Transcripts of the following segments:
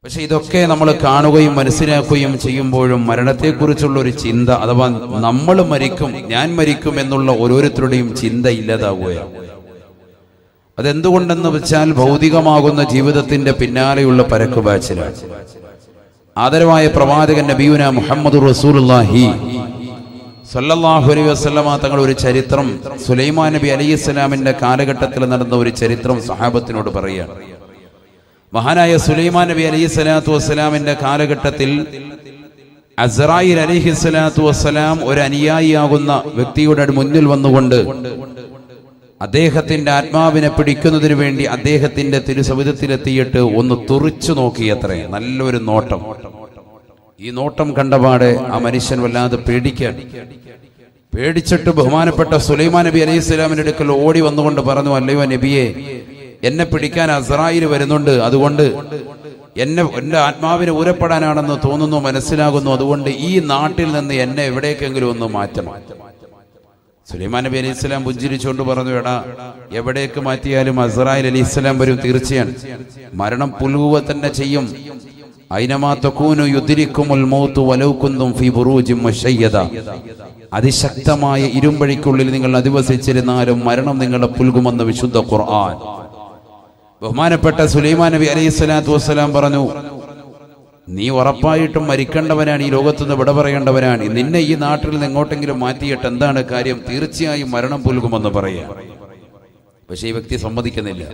പക്ഷെ ഇതൊക്കെ നമ്മൾ കാണുകയും മനസ്സിലാക്കുകയും ചെയ്യുമ്പോഴും മരണത്തെക്കുറിച്ചുള്ള ഒരു ചിന്ത, അഥവാ നമ്മൾ മരിക്കും, ഞാൻ മരിക്കും എന്നുള്ള ഓരോരുത്തരുടെയും ചിന്ത ഇല്ലാതാവുകയാണ്. അതെന്തുകൊണ്ടെന്ന് വെച്ചാൽ ഭൗതികമാകുന്ന ജീവിതത്തിന്റെ പിന്നാലെയുള്ള പരക്കുപാച്ചിലാണ്. ആദരവായ പ്രവാചകൻ നബിയുന മുഹമ്മദ് റസൂലുള്ളാഹി സല്ലല്ലാഹു അലൈഹി വസല്ലമ തങ്ങൾ ഒരു ചരിത്രം, സുലൈമാൻ നബി അലൈഹിസ്സലാമിന്റെ കാലഘട്ടത്തിൽ നടന്ന ഒരു ചരിത്രം സഹാബത്തിനോട് പറയുകയാണ്. മഹാനായ സുലൈമാൻ നബി അലൈഹിസ്സലാത്തു വസ്സലാമിന്റെ കാലഘട്ടത്തിൽ അസ്റായിൽ അലൈഹിസ്സലാത്തു വസ്സലാം ഒരു അനുയായിയാകുന്ന വ്യക്തിയുടെ മുന്നിൽ വന്നുകൊണ്ട് അദ്ദേഹത്തിന്റെ ആത്മാവിനെ പിടിക്കുന്നതിന് വേണ്ടി അദ്ദേഹത്തിന്റെ തിരുസവിധത്തിലെത്തിയിട്ട് ഒന്ന് തുറിച്ചു നോക്കിയത്രേ. നല്ലൊരു നോട്ടം. ഈ നോട്ടം കണ്ടപാടെ ആ മനുഷ്യൻ വല്ലാതെ പേടിച്ചിട്ട് ബഹുമാനപ്പെട്ട സുലൈമാൻ നബി അലൈഹി സ്വലാമിന്റെ അടുക്കൽ ഓടി വന്നുകൊണ്ട് പറഞ്ഞു, അല്ലയോ നബിയെ, എന്നെ പിടിക്കാൻ അസ്റായിൽ വരുന്നുണ്ട്, അതുകൊണ്ട് എന്റെ ആത്മാവിനെ ഊരപ്പെടാനാണെന്ന് തോന്നുന്നു, മനസ്സിലാകുന്നു, അതുകൊണ്ട് ഈ നാട്ടിൽ നിന്ന് എന്നെ എവിടേക്കെങ്കിലും ഒന്ന് മാറ്റണം. സുലൈമാൻ നബി അലൈഹി സ്വലാം പുഞ്ചിരിച്ചുകൊണ്ട് പറഞ്ഞു, എടാ, എവിടേക്ക് മാറ്റിയാലും അസ്റായിൽ അലൈഹി സ്വലാം വരും, തീർച്ചയാണ്. മരണം പുൽകുക തന്നെ ചെയ്യും. ഐനമാ തകൂനു യുദ്രിക്കുമുൽ മൗതു വലൗ കുന്തും ഫീ ബുറൂജിൻ മുശയ്യദ. അതിശക്തമായ ഇരുമ്പഴിക്കുള്ളിൽ നിങ്ങൾ അധിവസിച്ചിരുന്നാലും മരണം നിങ്ങളെ പുൽകുമെന്ന് വിശുദ്ധ ഖുർആൻ. ബഹുമാനപ്പെട്ട സുലൈമാൻ നബി അലൈഹി സ്വലാത്തു വസ്സലാം പറഞ്ഞു, നീ ഉറപ്പായിട്ടും മരിക്കേണ്ടവനാണ്, ഈ ലോകത്തുനിന്ന് വിട പറയേണ്ടവനാണ്. നിന്നെ ഈ നാട്ടിൽ നിന്ന് എങ്ങോട്ടെങ്കിലും മാറ്റിയിട്ട് എന്താണ് കാര്യം? തീർച്ചയായും മരണം പുൽകുമെന്ന് പറയാ. പക്ഷെ ഈ വ്യക്തി സമ്മതിക്കുന്നില്ല.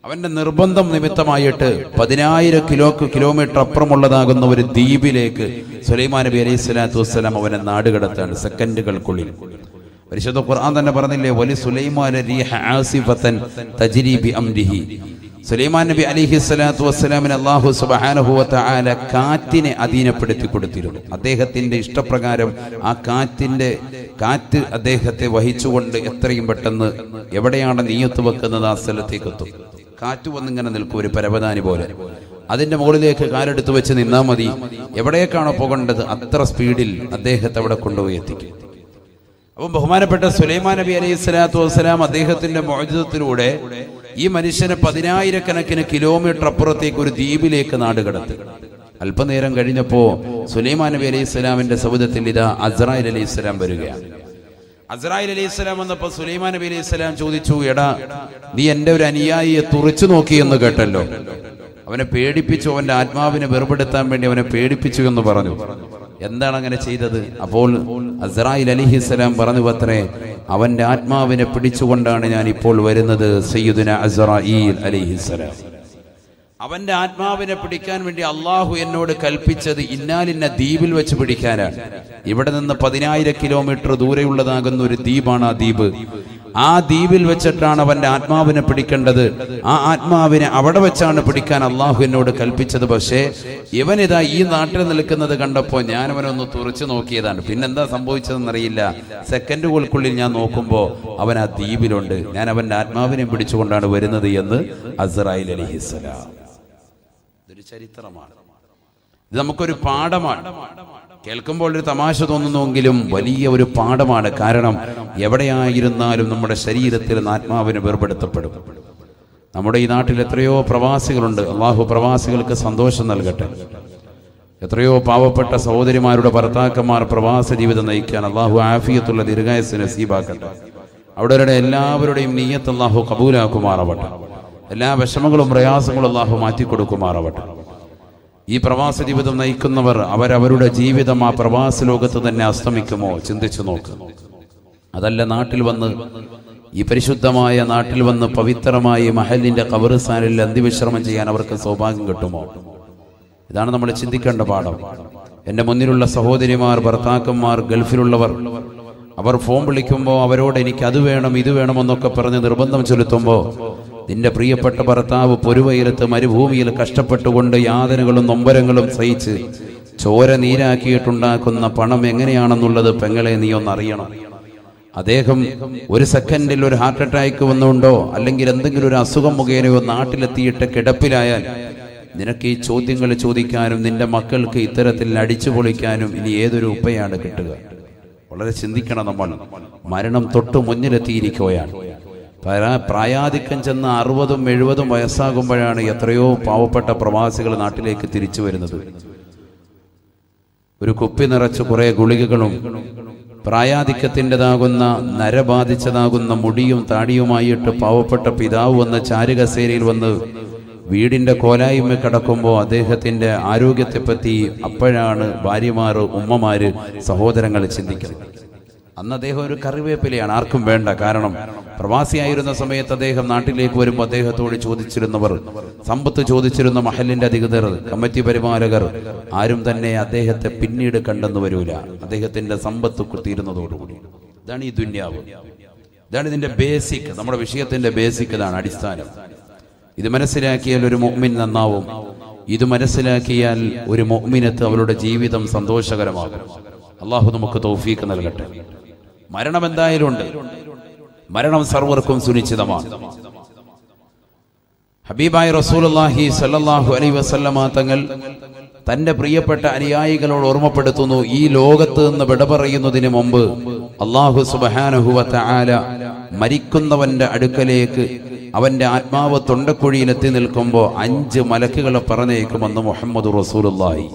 അവന്റെ നിർബന്ധം നിമിത്തമായിട്ട് 10,000 കിലോമീറ്റർ അപ്പുറമുള്ളതാകുന്ന ഒരു ദ്വീപിലേക്ക് സുലൈമാൻ നബി അലൈഹി സ്വലാത്തു വസ്സലാം അവനെ നാടുകടത്താണ് സെക്കൻഡുകൾക്കുള്ളിൽ. പരിശുദ്ധ ഖുർആൻ തന്നെ പറഞ്ഞില്ലേ, വലി സുലൈമാന റീഹ ആസിഫതൻ തജ്രി ബി അംരിഹി. സുലൈമാൻ നബി അലൈഹി സ്വലാത്തു വസ്സലാമിന് അല്ലാഹു സുബ്ഹാനഹു വ തആല കാറ്റിനെ അധീനപ്പെടുത്തി കൊടുത്തിരുന്നു. അദ്ദേഹത്തിന്റെ ഇഷ്ടപ്രകാരം ആ കാറ്റ് അദ്ദേഹത്തെ വഹിച്ചുകൊണ്ട് എത്രയും പെട്ടെന്ന് എവിടെയാണ് നീയത്ത് വെക്കുന്നത് ആ സ്ഥലത്തേക്ക് എത്തും. കാറ്റ് വന്നിങ്ങനെ നിൽക്കും, ഒരു പരവതാനി പോലെ. അതിന്റെ മുകളിലേക്ക് കാലെടുത്ത് വെച്ച് നിന്നാൽ മതി. എവിടേക്കാണോ പോകേണ്ടത് അത്ര സ്പീഡിൽ അദ്ദേഹത്തെ അവിടെ കൊണ്ടുപോയി എത്തിക്കും. അപ്പം ബഹുമാനപ്പെട്ട സുലൈമാൻ നബി അലൈഹി സ്വലാത്തു വസ്സലാം അദ്ദേഹത്തിന്റെ മുഅ്ജിസത്തിലൂടെ ഈ മനുഷ്യനെ 10,000 കിലോമീറ്റർ അപ്പുറത്തേക്ക് ഒരു ദ്വീപിലേക്ക് നാടുകടത്തി. അല്പനേരം കഴിഞ്ഞപ്പോ സുലൈമാൻ നബി അലൈഹി സ്വലാമിന്റെ സവിധത്തിൽ ഇതാ അസ്റായിൽ അലൈഹി സ്വലാം വരികയാണ്. അസ്റായിൽ അലൈഹി സ്വലാം വന്നപ്പോ സുലൈമാൻ നബി അലൈഹി സ്വലാം ചോദിച്ചു, എടാ, നീ എന്റെ ഒരു അനുയായിയെ തുറിച്ചു നോക്കി എന്ന് കേട്ടല്ലോ. അവനെ പേടിപ്പിച്ചു, അവന്റെ ആത്മാവിനെ വെറുപെടുത്താൻ വേണ്ടി അവനെ പേടിപ്പിച്ചു എന്ന് പറഞ്ഞു. എന്താണ് അങ്ങനെ ചെയ്തത്? അപ്പോൾ അസ്റായിൽ അലൈഹിസ്സലാം പറഞ്ഞു അത്രേ, അവന്റെ ആത്മാവിനെ പിടിച്ചുകൊണ്ടാണ് ഞാൻ ഇപ്പോൾ വരുന്നത്. സയ്യിദുന അസ്റായിൽ അലൈഹിസ്സലാം, അവന്റെ ആത്മാവിനെ പിടിക്കാൻ വേണ്ടി അള്ളാഹു എന്നോട് കൽപ്പിച്ചത് ഇന്നാലിന്ന ദ്വീപിൽ വെച്ച് പിടിക്കാനാണ്. ഇവിടെ നിന്ന് 10,000 കിലോമീറ്റർ ദൂരെയുള്ളതാകുന്ന ഒരു ദ്വീപാണ് ആ ദ്വീപ്. ആ ദ്വീപിൽ വെച്ചിട്ടാണ് അവന്റെ ആത്മാവിനെ പിടിക്കേണ്ടത്. ആ ആത്മാവിനെ അവിടെ വെച്ചാണ് പിടിക്കാൻ അള്ളാഹു എന്നോട് കൽപ്പിച്ചത്. പക്ഷേ ഇവനിതാ ഈ നാട്ടിൽ നിൽക്കുന്നത് കണ്ടപ്പോൾ ഞാൻ അവനൊന്ന് തുറച്ചു നോക്കിയതാണ്. പിന്നെന്താ സംഭവിച്ചതെന്നറിയില്ല. സെക്കൻഡുകൾക്കുള്ളിൽ ഞാൻ നോക്കുമ്പോൾ അവൻ ആ ദ്വീപിലുണ്ട്. ഞാൻ അവന്റെ ആത്മാവിനെ പിടിച്ചുകൊണ്ടാണ് വരുന്നത് എന്ന് അസ്റായിൽ അലൈഹിസ്സലാം. ഇതൊരു ചരിത്രമാണ്. ഇത് നമുക്കൊരു പാഠമാണ്. കേൾക്കുമ്പോൾ ഒരു തമാശ തോന്നുന്നുവെങ്കിലും വലിയ ഒരു പാഠമാണ്. കാരണം എവിടെയായിരുന്നാലും നമ്മുടെ ശരീരത്തിൽ ആത്മാവിന് വേർപെടുത്തപ്പെടും. നമ്മുടെ ഈ നാട്ടിൽ എത്രയോ പ്രവാസികളുണ്ട്. അള്ളാഹു പ്രവാസികൾക്ക് സന്തോഷം നൽകട്ടെ. എത്രയോ പാവപ്പെട്ട സഹോദരിമാരുടെ ഭർത്താക്കന്മാർ പ്രവാസ ജീവിതം നയിക്കാൻ അള്ളാഹു ആഫിയത്തുള്ള ദീർഘായുസ്സ് നസീബാക്കട്ടെ. അവിടെ എല്ലാവരുടെയും നിയ്യത്ത് അള്ളാഹു കബൂലാക്കുമാറാവട്ടെ. എല്ലാ വിഷമങ്ങളും പ്രയാസങ്ങളും അള്ളാഹു മാറ്റിക്കൊടുക്കുമാറാവട്ടെ. ഈ പ്രവാസ ജീവിതം നയിക്കുന്നവർ അവരവരുടെ ജീവിതം ആ പ്രവാസ ലോകത്ത് തന്നെ അസ്തമിക്കുമോ? ചിന്തിച്ചു നോക്ക്. അതല്ല, നാട്ടിൽ വന്ന് ഈ പരിശുദ്ധമായ നാട്ടിൽ വന്ന് പവിത്രമായി മഹലിന്റെ ഖബർസ്ഥാനിൽ അന്ത്യവിശ്രമം ചെയ്യാൻ അവർക്ക് സൗഭാഗ്യം കിട്ടുമോ? ഇതാണ് നമ്മൾ ചിന്തിക്കേണ്ട പാഠം. എൻ്റെ മുന്നിലുള്ള സഹോദരിമാർ, ഭർത്താക്കന്മാർ, ഗൾഫിലുള്ളവർ, അവർ ഫോൺ വിളിക്കുമ്പോൾ അവരോട് എനിക്ക് അത് വേണം ഇത് വേണമെന്നൊക്കെ പറഞ്ഞ് നിർബന്ധം ചെലുത്തുമ്പോൾ നിന്റെ പ്രിയപ്പെട്ട ഭർത്താവ് പൊരുവയിലത്ത് മരുഭൂമിയിൽ കഷ്ടപ്പെട്ടുകൊണ്ട് യാതനകളും നൊമ്പരങ്ങളും സഹിച്ച് ചോര നീരാക്കിയിട്ടുണ്ടാക്കുന്ന പണം എങ്ങനെയാണെന്നുള്ളത് പെങ്ങളെ നീ ഒന്നറിയണം. അദ്ദേഹം ഒരു സെക്കൻഡിൽ ഒരു ഹാർട്ട് അറ്റാക്ക് വന്നുകൊണ്ടോ അല്ലെങ്കിൽ എന്തെങ്കിലും ഒരു അസുഖം മുഖേനയോ നാട്ടിലെത്തിയിട്ട് കിടപ്പിലായാൽ നിനക്ക് ഈ ചോദ്യങ്ങൾ ചോദിക്കാനും നിന്റെ മക്കൾക്ക് ഇത്തരത്തിൽ അടിച്ചു പൊളിക്കാനും ഇനി ഏതൊരു ഉപ്പയാണ് കിട്ടുക? വളരെ ചിന്തിക്കണം നമ്മൾ. മരണം തൊട്ടു മുന്നിലെത്തിയിരിക്കുകയാണ്. പ്രായാധിക്യം ചെന്ന് 60-70 വയസ്സാകുമ്പോഴാണ് എത്രയോ പാവപ്പെട്ട പ്രവാസികൾ നാട്ടിലേക്ക് തിരിച്ചു വരുന്നത്. ഒരു കുപ്പി നിറച്ച് കുറെ ഗുളികകളും പ്രായാധിക്യത്തിൻ്റെതാകുന്ന നരബാധിച്ചതാകുന്ന മുടിയും താടിയുമായിട്ട് പാവപ്പെട്ട പിതാവ് വന്ന് ചാരുകസേരയിൽ വന്ന് വീടിൻ്റെ കോലായ്മ കിടക്കുമ്പോൾ അദ്ദേഹത്തിൻ്റെ ആരോഗ്യത്തെപ്പറ്റി അപ്പോഴാണ് ഭാര്യമാർ, ഉമ്മമാര്, സഹോദരങ്ങൾ ചിന്തിക്കുന്നത്. അന്ന് അദ്ദേഹം ഒരു കറിവേപ്പിലയാണ്, ആർക്കും വേണ്ട. കാരണം പ്രവാസിയായിരുന്ന സമയത്ത് അദ്ദേഹം നാട്ടിലേക്ക് വരുമ്പോൾ അദ്ദേഹത്തോട് ചോദിച്ചിരുന്നവർ, സമ്പത്ത് ചോദിച്ചിരുന്ന മഹലിന്റെ അധികൃതർ, കമ്മിറ്റി പരിപാലകർ ആരും തന്നെ അദ്ദേഹത്തെ പിന്നീട് കണ്ടെന്ന് വരൂല. അദ്ദേഹത്തിന്റെ സമ്പത്ത് തീരുന്നതോടുകൂടി. ഇതാണ് ഈ ദുന്യാവ്, ഇതാണ് ഇതിന്റെ ബേസിക്. നമ്മുടെ വിഷയത്തിന്റെ ബേസിക് ഇതാണ്, അടിസ്ഥാനം. ഇത് മനസ്സിലാക്കിയാൽ ഒരു മുഅ്മിൻ നന്നാവും. ഇത് മനസ്സിലാക്കിയാൽ ഒരു മുഅ്മിനത്ത് അവരുടെ ജീവിതം സന്തോഷകരമാകും. അള്ളാഹു നമുക്ക് തൗഫീഖ് നൽകട്ടെ. മരണം എന്തായാലും ഉണ്ട്, മരണം സർവർക്കും സുനിശ്ചിതമാണ്. ഹബീബായ റസൂലുള്ളാഹി സ്വല്ലല്ലാഹു അലൈഹി വസല്ലമ തങ്ങൾ തന്റെ പ്രിയപ്പെട്ട അനുയായികളോട് ഓർമ്മപ്പെടുത്തുന്നു, ഈ ലോകത്ത് നിന്ന് വിട പറയുന്നതിന് മുമ്പ് അല്ലാഹു സുബ്ഹാനഹു വ തആല മരിക്കുന്നവന്റെ അടുക്കലേക്ക് അവന്റെ ആത്മാവ് തൊണ്ടക്കുഴിയിലെത്തി നിൽക്കുമ്പോൾ 5 മലക്കുകളെ പറഞ്ഞേക്കുമെന്ന് മുഹമ്മദ് റസൂലുള്ളാഹി.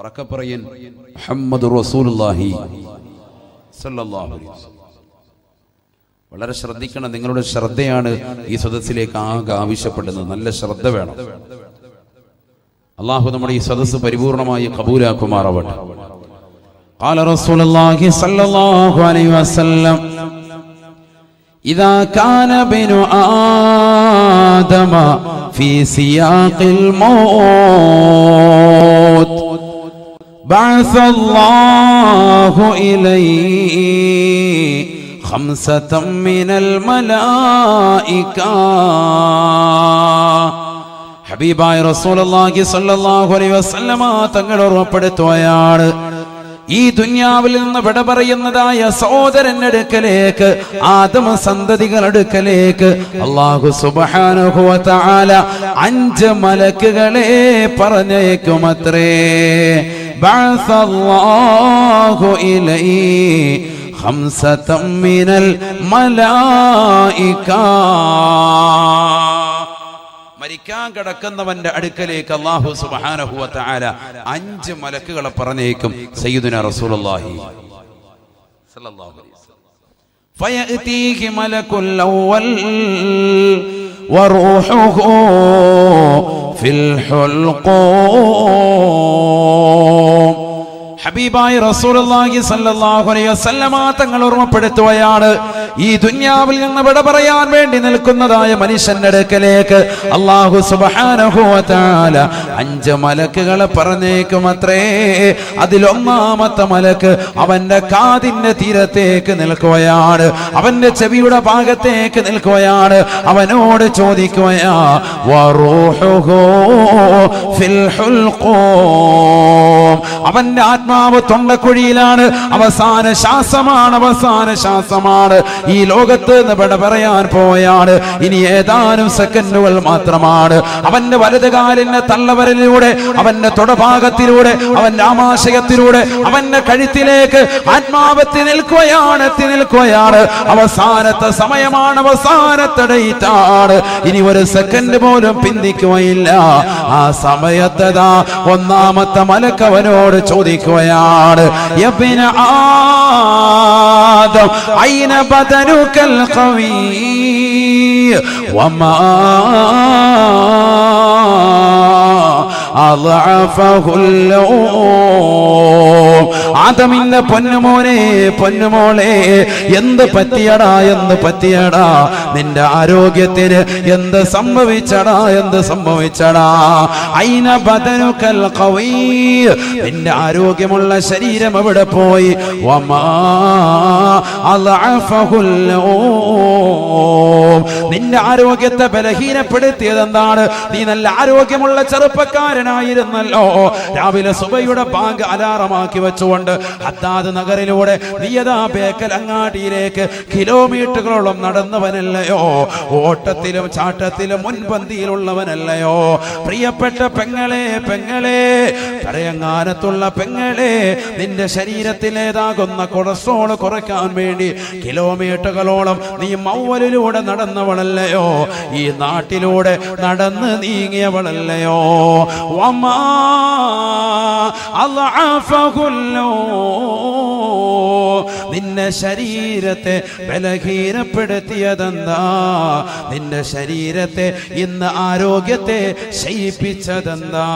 ഉറക്കെ പറയൻ, മുഹമ്മദ് റസൂലുള്ളാഹി സല്ലല്ലാഹു അലൈഹി വസല്ലം. വളരെ ശ്രദ്ധിക്കണം. നിങ്ങളുടെ ശ്രദ്ധയാണ് ഈ സദസ്സിലേക്ക് ആകെ ആവശ്യപ്പെടുന്നത്. നല്ല ശ്രദ്ധ വേണം. അല്ലാഹു നമ്മുടെ ഈ സദസ്സ് പരിപൂർണമായി കബൂലാക്കുമാറാവട്ടെ. ഖാല റസൂലുള്ളാഹി സല്ലല്ലാഹു അലൈഹി വസല്ലം, ഇദാ കാന ബിനു ആദമ ഫീ സിയാഖിൽ മൗത്ത് ബഅസ അല്ലാഹു ഇലൈഹി ഖംസതൻ മിനൽ മലായിക. ഹബീബായ റസൂലുള്ളാഹി സ്വല്ലല്ലാഹു അലൈഹി വസല്ലമ തങ്ങൾ ഓർമ്മപ്പെടുത്തുകയാണ്, ഈ ദുനിയാവിൽ നിന്ന് വിട പറയുന്നതായ സഹോദരന്റെ അടുക്കലേക്ക്, ആദമ സന്തതികളുടെ അടുക്കലേക്ക് അല്ലാഹു സുബ്ഹാനഹു വ തആല 5 മലക്കുകളെ പറഞ്ഞേക്കുമത്രേ. ബഅസല്ലാഹു ഇലൈഹി ഖംസതൻ മിനൽ മലായിക. മരിക്കാൻ കിടക്കുന്നവന്റെ അടുക്കലേക്ക് അല്ലാഹു സുബ്ഹാനഹു വ തആല 5 മലക്കുകളെ പറഞ്ഞേക്കും. സയ്യിദുനാ റസൂലുള്ളാഹി സ്വല്ലല്ലാഹു അലൈഹി വസല്ലം, ഫയഅതീഹി മലകുൽ അവ്വൽ വറൂഹുഹു ഫിൽ ഹുൽഖൂം. ഹബീബായ റസൂലുള്ളാഹി സ്വല്ലല്ലാഹു അലൈഹി വസല്ലമ തങ്ങൾ ഓർമ്മപ്പെടുത്തുകയാണ്, ഈ ദുനിയാവിൽ നിന്ന് വിട പറയാൻ വേണ്ടി നിൽക്കുന്നതായ മനുഷ്യന്റെ അടുക്കലേക്ക് അല്ലാഹു സുബ്ഹാനഹു വ തആല 5 മലക്കുകളെ പറഞ്ഞേക്കുമത്രേ. അതിലൊന്നാമത്തെ മലക്ക് അവന്റെ കാതിന്റെ തീരത്തേക്ക് നിൽക്കുകയാണ്, അവന്റെ ചെവിയുടെ ഭാഗത്തേക്ക് നിൽക്കുകയാണ്. അവനോട് ചോദിക്കുകയാ, വറൂഹുഹു ഫിൽ ഹുൽഖൂം. അവന്റെ ആത്മാവ് തൊണ്ടക്കുഴിയിലാണ്. അവസാന ശ്വാസമാണ്, അവസാന ശ്വാസമാണ്. ഈ ലോകത്ത് നിന്ന് വിട പറയാൻ പോയാണ്. ഇനി ഏതാനും സെക്കൻഡുകൾ മാത്രമാണ്. അവന്റെ വലതുകാലിന്റെ തള്ളവരലിലൂടെ, അവന്റെ തൊടഭാഗത്തിലൂടെ, അവന്റെ ആമാശയത്തിലൂടെ, അവന്റെ കഴുത്തിലേക്ക് ആത്മാവെത്തി നിൽക്കുകയാണ്, എത്തി നിൽക്കുകയാണ്. അവസാനത്തെ സമയമാണ്, അവസാനത്തെ ഡേറ്റാണ്. ഇനി ഒരു സെക്കൻഡ് പോലും പിന്തിക്കുകയില്ല. ആ സമയത്തതാ ഒന്നാമത്തെ മലക്ക് അവനോട് ചോദിക്കുകയാണ്, യബ്ന ആദം ഐന ബദനുകൽ ഖവീ വമാ ആദമിന്റെ പൊന്നുമോനെ, പൊന്നുമോളെ, എന്ത് പറ്റിയടാ, എന്ത് പറ്റിയടാ, നിന്റെ ആരോഗ്യത്തിന് എന്ത് സംഭവിച്ചടാ, എന്ത് സംഭവിച്ചടാ. ഐന ബദനുകൽ ഖവീ, നിന്റെ ആരോഗ്യമുള്ള ശരീരം എവിടെ പോയി? വമാ അളഅഫഹുൽ നിന്റെ ആരോഗ്യത്തെ ബലഹീനപ്പെടുത്തിയത് എന്താണ്? നീ നല്ല ആരോഗ്യമുള്ള ചെറുപ്പക്കാരൻ ചെറുപ്പക്കാരനായിരുന്നല്ലോ. രാവിലെ സുബയുടെ ബാങ്ക് അലാറമാക്കി വെച്ചുകൊണ്ട് ഹദ്ദാദ് നഗറിലൂടെ നിയതാ ബേക്കൽ അങ്ങാടിയിലേക്ക് കിലോമീറ്ററുകളോളം നടന്നവനല്ലയോ? ഓട്ടത്തിലും ചാട്ടത്തിലും മുൻപന്തിയിലുള്ളവനല്ലയോ? പ്രിയപ്പെട്ട പെങ്ങളെ, പെങ്ങളെ, പറയങ്ങാനത്തുള്ള പെങ്ങളെ, നിന്റെ ശരീരത്തിലേതാകുന്ന കൊളസ്ട്രോൾ കുറയ്ക്കാൻ വേണ്ടി കിലോമീറ്ററുകളോളം നീ മൗവലിലൂടെ നടന്നവളല്ലയോ? ഈ നാട്ടിലൂടെ നടന്ന് നീങ്ങിയവളല്ലയോ? വമാ അൽഅഫഹുല്ലോ, നിന്റെ ശരീരത്തെ ബലഹീനപ്പെടുത്തിയതെന്താ? നിന്റെ ശരീരത്തെ ഇന്ന് ആരോഗ്യത്തെ ശയിപ്പിച്ചതെന്താ?